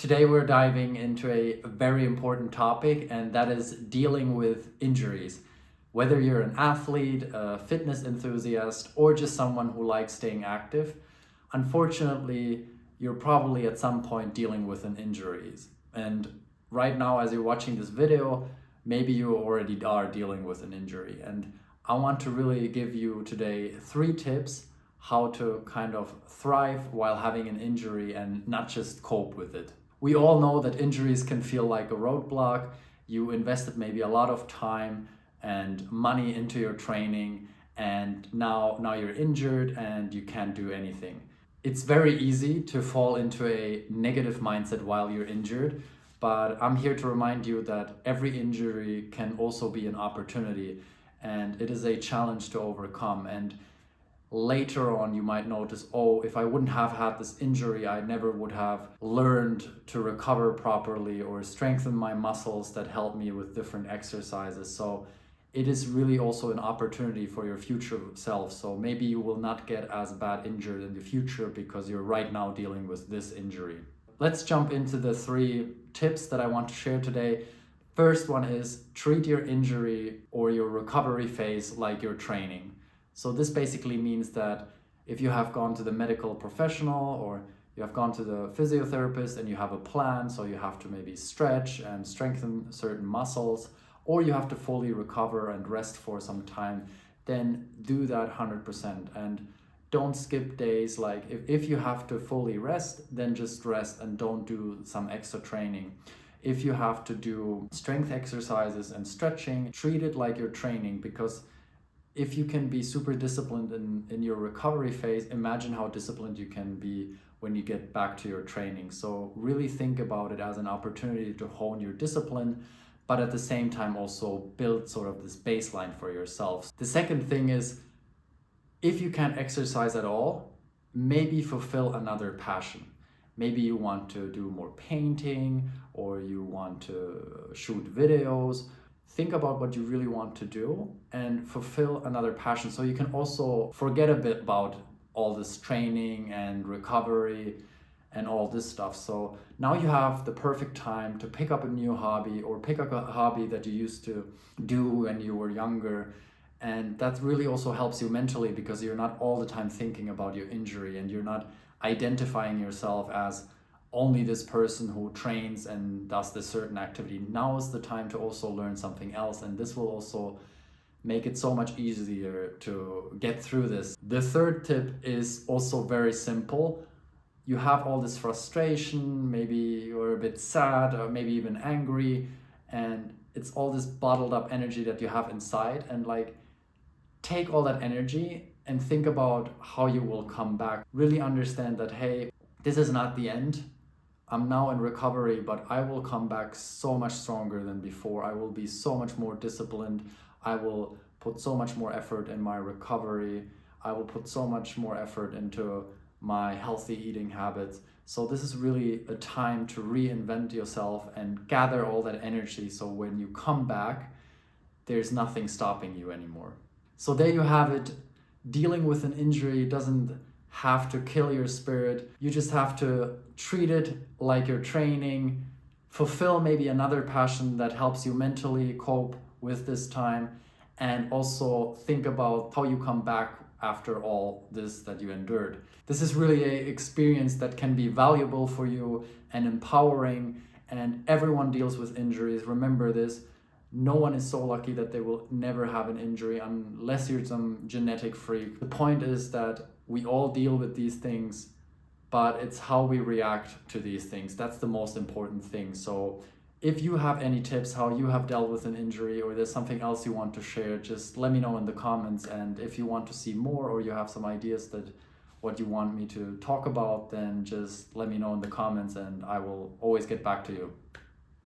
Today we're diving into a very important topic, and that is dealing with injuries. Whether you're an athlete, a fitness enthusiast, or just someone who likes staying active, unfortunately, you're probably at some point dealing with an injuries. And right now, as you're watching this video, maybe you already are dealing with an injury. And I want to really give you today 3 tips how to kind of thrive while having an injury and not just cope with it. We all know that injuries can feel like a roadblock. You invested maybe a lot of time and money into your training, and now you're injured and you can't do anything. It's very easy to fall into a negative mindset while you're injured, but I'm here to remind you that every injury can also be an opportunity, and it is a challenge to overcome. And later on you might notice, oh, if I wouldn't have had this injury, I never would have learned to recover properly or strengthen my muscles that help me with different exercises. So it is really also an opportunity for your future self. So maybe you will not get as bad injured in the future because you're right now dealing with this injury. Let's jump into the 3 tips that I want to share today. First one is treat your injury or your recovery phase like your training. So this basically means that if you have gone to the medical professional or you have gone to the physiotherapist and you have a plan, so you have to maybe stretch and strengthen certain muscles, or you have to fully recover and rest for some time, then do that 100%. And don't skip days. Like if you have to fully rest, then just rest and don't do some extra training. If you have to do strength exercises and stretching, treat it like you're training, because if you can be super disciplined in your recovery phase, imagine how disciplined you can be when you get back to your training. So really think about it as an opportunity to hone your discipline, but at the same time also build sort of this baseline for yourself. The second thing is, if you can't exercise at all, maybe fulfill another passion. Maybe you want to do more painting, or you want to shoot videos. Think about what you really want to do and fulfill another passion, so you can also forget a bit about all this training and recovery and all this stuff. So now you have the perfect time to pick up a new hobby, or pick up a hobby that you used to do when you were younger. And that really also helps you mentally, because you're not all the time thinking about your injury and you're not identifying yourself as only this person who trains and does this certain activity. Now is the time to also learn something else, and this will also make it so much easier to get through this. The third tip is also very simple. You have all this frustration, maybe you're a bit sad or maybe even angry, and it's all this bottled up energy that you have inside, and take all that energy and think about how you will come back. Really understand that, hey, this is not the end. I'm now in recovery, but I will come back so much stronger than before. I will be so much more disciplined. I will put so much more effort in my recovery. I will put so much more effort into my healthy eating habits. So this is really a time to reinvent yourself and gather all that energy, so when you come back, there's nothing stopping you anymore. So there you have it. Dealing with an injury doesn't have to kill your spirit. You just have to treat it like you're training, fulfill maybe another passion that helps you mentally cope with this time, and also think about how you come back after all this that you endured. This is really an experience that can be valuable for you and empowering, and everyone deals with injuries. Remember this. No one is so lucky that they will never have an injury unless you're some genetic freak. The point is that we all deal with these things, but it's how we react to these things. That's the most important thing. So if you have any tips how you have dealt with an injury, or there's something else you want to share, just let me know in the comments. And if you want to see more, or you have some ideas that what you want me to talk about, then just let me know in the comments and I will always get back to you.